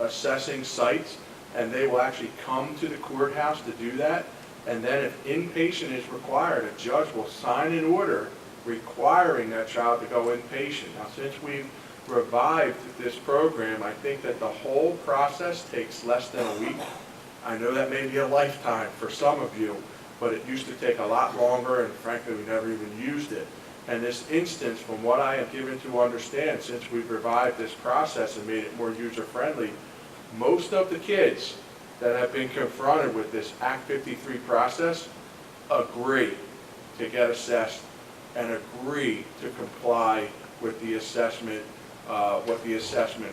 Speaker 6: assessing sites, and they will actually come to the courthouse to do that. And then if inpatient is required, a judge will sign an order requiring that child to go inpatient. Now, since we've revived this program, I think that the whole process takes less than a week. I know that may be a lifetime for some of you, but it used to take a lot longer, and frankly, we never even used it. And this instance, from what I am given to understand, since we've revived this process and made it more user-friendly, most of the kids that have been confronted with this Act 53 process agree to get assessed and agree to comply with the assessment, what the assessment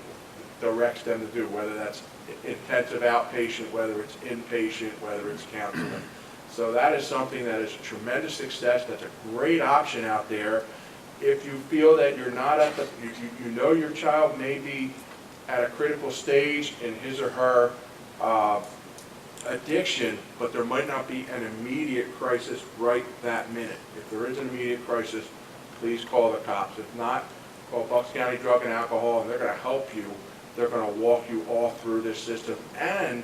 Speaker 6: directs them to do, whether that's intensive outpatient, whether it's inpatient, whether it's counseling. So that is something that is a tremendous success. That's a great option out there. If you feel that you're not at the, you know your child may be at a critical stage in his or her addiction, but there might not be an immediate crisis right that minute. If there is an immediate crisis, please call the cops. If not, call Bucks County Drug and Alcohol, and they're going to help you. They're going to walk you all through this system, and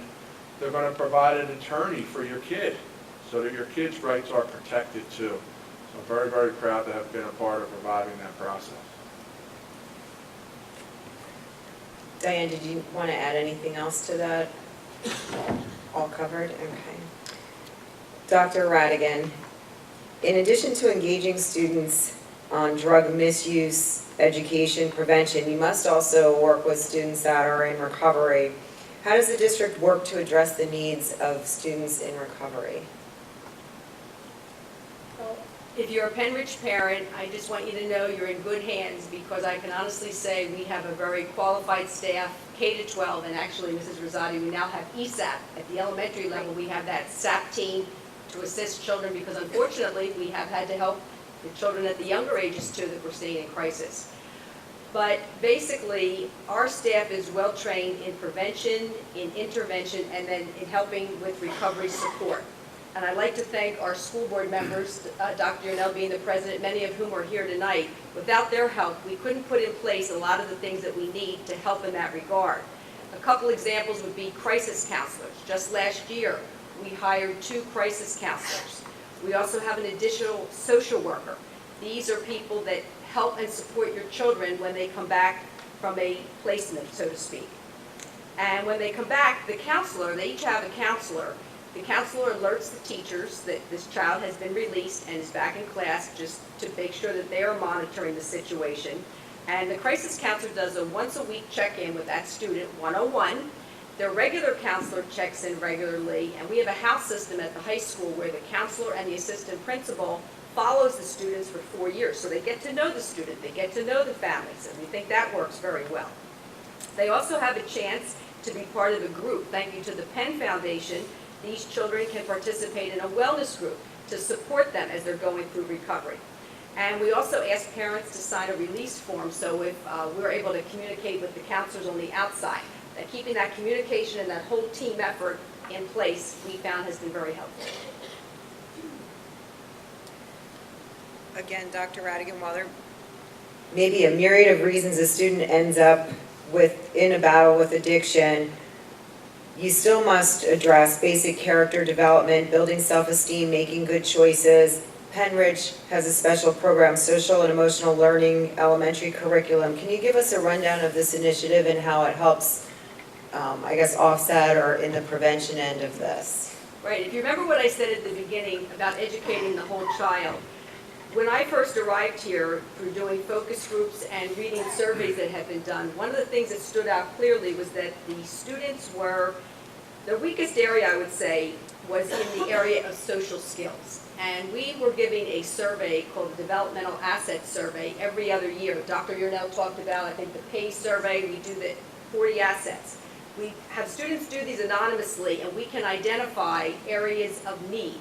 Speaker 6: they're going to provide an attorney for your kid so that your kid's rights are protected too. So I'm very, very proud to have been a part of reviving that process.
Speaker 1: Diane, did you want to add anything else to that? All covered? Okay. Dr. Radigan, in addition to engaging students on drug misuse, education, prevention, you must also work with students that are in recovery. How does the district work to address the needs of students in recovery?
Speaker 3: If you're a Pennridge parent, I just want you to know you're in good hands, because I can honestly say we have a very qualified staff, K-12, and actually, Mrs. Rosati, we now have ESAP. At the elementary level, we have that SAP team to assist children, because unfortunately, we have had to help the children at the younger ages too that we're seeing in crisis. But basically, our staff is well-trained in prevention, in intervention, and then in helping with recovery support. And I'd like to thank our school board members, Dr. Yarnell being the president, many of whom are here tonight. Without their help, we couldn't put in place a lot of the things that we need to help in that regard. A couple examples would be crisis counselors. Just last year, we hired 2 crisis counselors. We also have an additional social worker. These are people that help and support your children when they come back from a placement, so to speak. And when they come back, the counselor, they each have a counselor. The counselor alerts the teachers that this child has been released and is back in class, just to make sure that they are monitoring the situation. And the crisis counselor does a once-a-week check-in with that student, 101. Their regular counselor checks in regularly, and we have a house system at the high school where the counselor and the assistant principal follows the students for 4 years. So they get to know the student, they get to know the families, and we think that works very well. They also have a chance to be part of a group. Thank you to the Penn Foundation. These children can participate in a wellness group to support them as they're going through recovery. And we also ask parents to sign a release form, so if we're able to communicate with the counselors on the outside, that keeping that communication and that whole team effort in place, we found has been very helpful.
Speaker 1: Again, Dr. Radigan, while there may be a myriad of reasons a student ends up in a battle with addiction, you still must address basic character development, building self-esteem, making good choices. Pennridge has a special program, social and emotional learning, elementary curriculum. Can you give us a rundown of this initiative and how it helps, I guess, offset or in the prevention end of this?
Speaker 3: Right, if you remember what I said at the beginning about educating the whole child, when I first arrived here, through doing focus groups and reading surveys that had been done, one of the things that stood out clearly was that the students were, the weakest area, I would say, was in the area of social skills. And we were giving a survey called the Developmental Assets Survey every other year. Dr. Yurnell talked about, I think, the PACE survey. We do the 40 assets. We have students do these anonymously, and we can identify areas of need.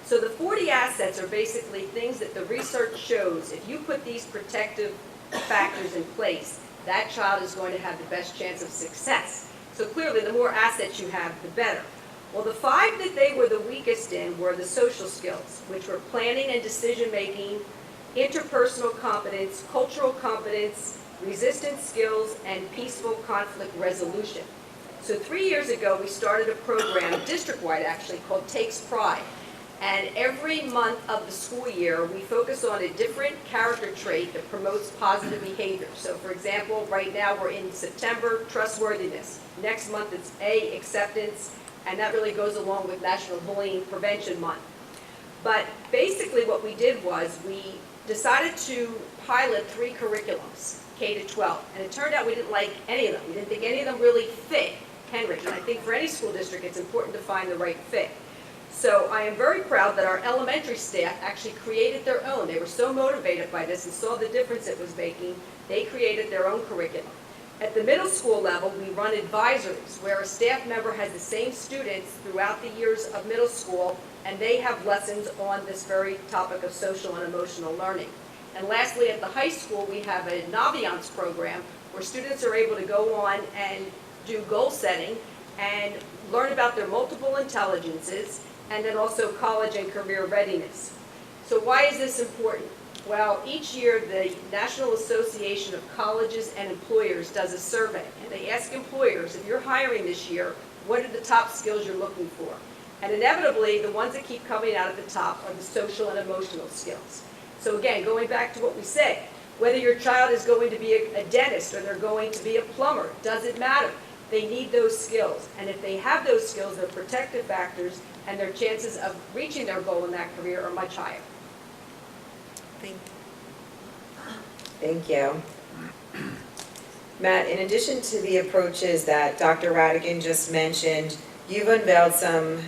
Speaker 3: So the 40 assets are basically things that the research shows, if you put these protective factors in place, that child is going to have the best chance of success. So clearly, the more assets you have, the better. Well, the 5 that they were the weakest in were the social skills, which were planning and decision-making, interpersonal competence, cultural competence, resistance skills, and peaceful conflict resolution. So 3 years ago, we started a program, district-wide actually, called Takes Pride. And every month of the school year, we focus on a different character trait that promotes positive behavior. So for example, right now we're in September, trustworthiness. Next month it's A, acceptance, and that really goes along with National Bullying Prevention Month. But basically what we did was we decided to pilot 3 curriculums, K to 12. And it turned out we didn't like any of them. We didn't think any of them really fit Pennridge. And I think for any school district, it's important to find the right fit. So I am very proud that our elementary staff actually created their own. They were so motivated by this and saw the difference it was making, they created their own curriculum. At the middle school level, we run advisories where a staff member has the same students throughout the years of middle school, and they have lessons on this very topic of social and emotional learning. And lastly, at the high school, we have a Naviance program where students are able to go on and do goal setting and learn about their multiple intelligences, and then also college and career readiness. So why is this important? Well, each year the National Association of Colleges and Employers does a survey, and they ask employers, if you're hiring this year, what are the top skills you're looking for? And inevitably, the ones that keep coming out at the top are the social and emotional skills. So again, going back to what we said, whether your child is going to be a dentist or they're going to be a plumber, doesn't matter. They need those skills, and if they have those skills, they're protective factors, and their chances of reaching their goal in that career are much higher.
Speaker 1: Thank you. Matt, in addition to the approaches that Dr. Radigan just mentioned, you've unveiled some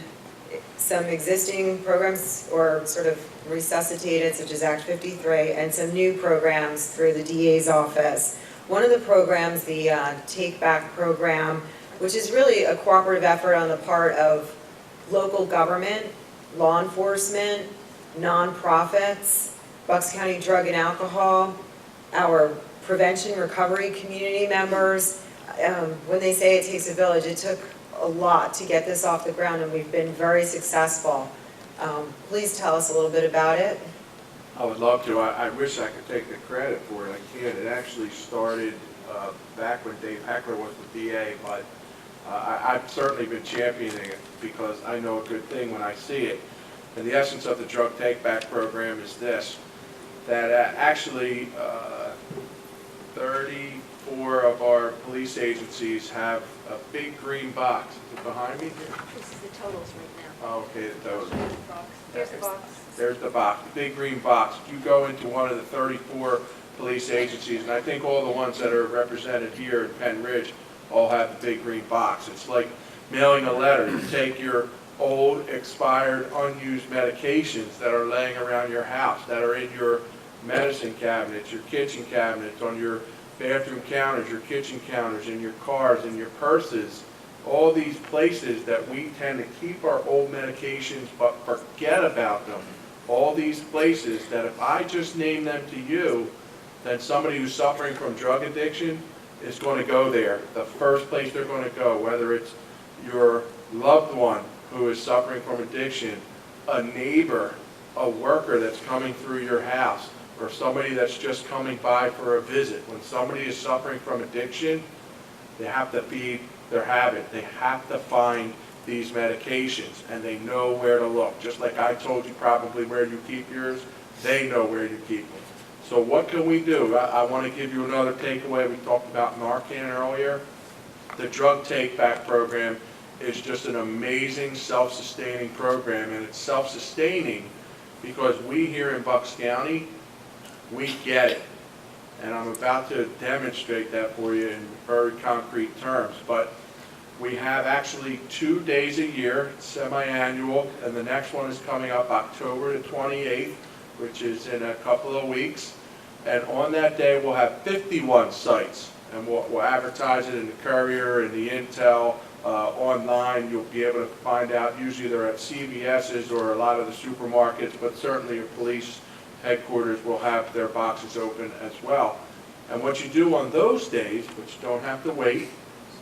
Speaker 1: existing programs or sort of resuscitated, such as Act 53, and some new programs through the DA's office. One of the programs, the Take Back program, which is really a cooperative effort on the part of local government, law enforcement, nonprofits, Bucks County Drug and Alcohol, our prevention recovery community members. When they say it takes a village, it took a lot to get this off the ground, and we've been very successful. Please tell us a little bit about it.
Speaker 6: I would love to. I wish I could take the credit for it. I can't. It actually started back when Dave Heckler was the DA, but I've certainly been championing it because I know a good thing when I see it. And the essence of the Drug Take Back program is this, that actually 34 of our police agencies have a big green box. Is it behind me here?
Speaker 7: This is the totals right now.
Speaker 6: Oh, okay, those.
Speaker 7: Here's the box.
Speaker 6: There's the box, the big green box. If you go into one of the 34 police agencies, and I think all the ones that are represented here in Pennridge all have the big green box. It's like mailing a letter. You take your old, expired, unused medications that are laying around your house, that are in your medicine cabinets, your kitchen cabinets, on your bathroom counters, your kitchen counters, in your cars, in your purses, all these places that we tend to keep our old medications but forget about them. All these places that if I just name them to you, then somebody who's suffering from drug addiction is going to go there. The first place they're going to go, whether it's your loved one who is suffering from addiction, a neighbor, a worker that's coming through your house, or somebody that's just coming by for a visit. When somebody is suffering from addiction, they have to feed their habit. They have to find these medications, and they know where to look. Just like I told you probably where you keep yours, they know where you keep them. So what can we do? I want to give you another takeaway. We talked about Narcan earlier. The Drug Take Back program is just an amazing self-sustaining program, and it's self-sustaining because we here in Bucks County, we get it. And I'm about to demonstrate that for you in very concrete terms. But we have actually 2 days a year, semi-annual, and the next one is coming up October the 28th, which is in a couple of weeks. And on that day, we'll have 51 sites, and we'll advertise it in the Courier and the Intel, online. You'll be able to find out, usually they're at CVS's or a lot of the supermarkets, but certainly a police headquarters will have their boxes open as well. And what you do on those days, which you don't have to wait,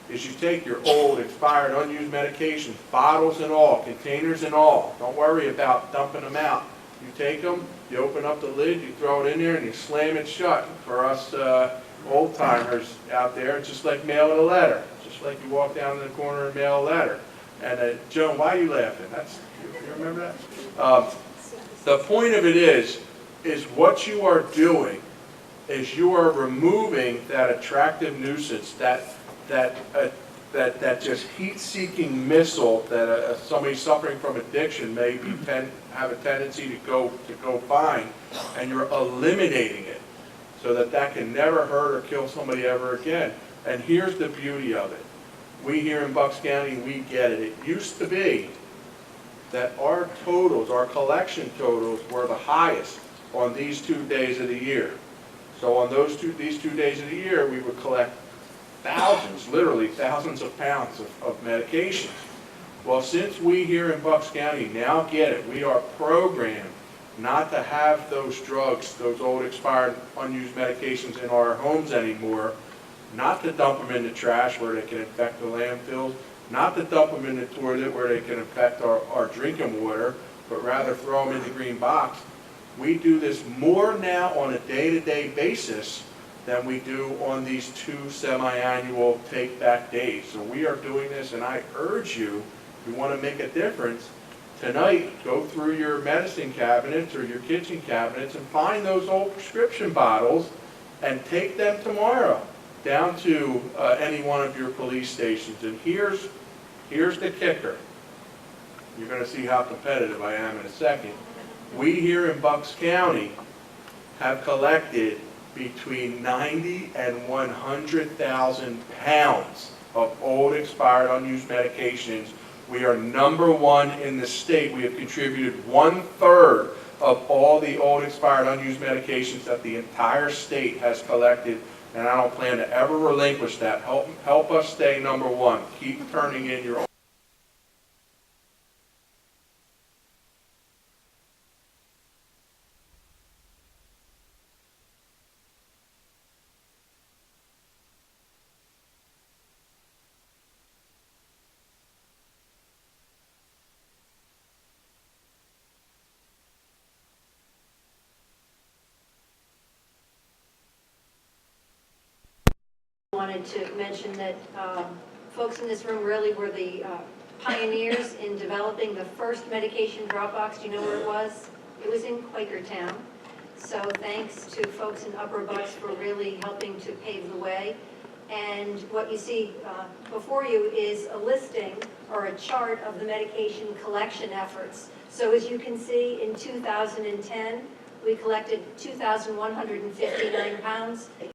Speaker 6: is you take your old, expired, unused medications, bottles and all, containers and all. Don't worry about dumping them out. You take them, you open up the lid, you throw it in there, and you slam it shut. For us old-timers out there, it's just like mailing a letter. Just like you walk down in the corner and mail a letter. And Joan, why are you laughing? You remember that? The point of it is what you are doing is you are removing that attractive nuisance, that just heat-seeking missile that somebody suffering from addiction may have a tendency to go find, and you're eliminating it so that can never hurt or kill somebody ever again. And here's the beauty of it. We here in Bucks County, we get it. It used to be that our totals, our collection totals, were the highest on these 2 days of the year. So on these 2 days of the year, we would collect thousands, literally thousands of pounds of medications. Well, since we here in Bucks County now get it, we are programmed not to have those drugs, those old expired unused medications in our homes anymore, not to dump them in the trash where they can infect the landfills, not to dump them in the toilet where they can infect our drinking water, but rather throw them in the green box. We do this more now on a day-to-day basis than we do on these 2 semi-annual take-back days. So we are doing this, and I urge you, if you want to make a difference, tonight go through your medicine cabinets or your kitchen cabinets and find those old prescription bottles and take them tomorrow down to any one of your police stations. And here's the kicker. You're going to see how competitive I am in a second. We here in Bucks County have collected between 90 and 100,000 pounds of old, expired, unused medications. We are #1 in the state. We have contributed 1/3 of all the old, expired, unused medications that the entire state has collected, and I don't plan to ever relinquish that. Help us stay #1. Keep turning in your
Speaker 7: Wanted to mention that folks in this room really were the pioneers in developing the first medication drop box. Do you know where it was? It was in Quakertown. So thanks to folks in Upper Bucks for really helping to pave the way. And what you see before you is a listing or a chart of the medication collection efforts. So as you can see, in 2010, we collected 2,159 pounds.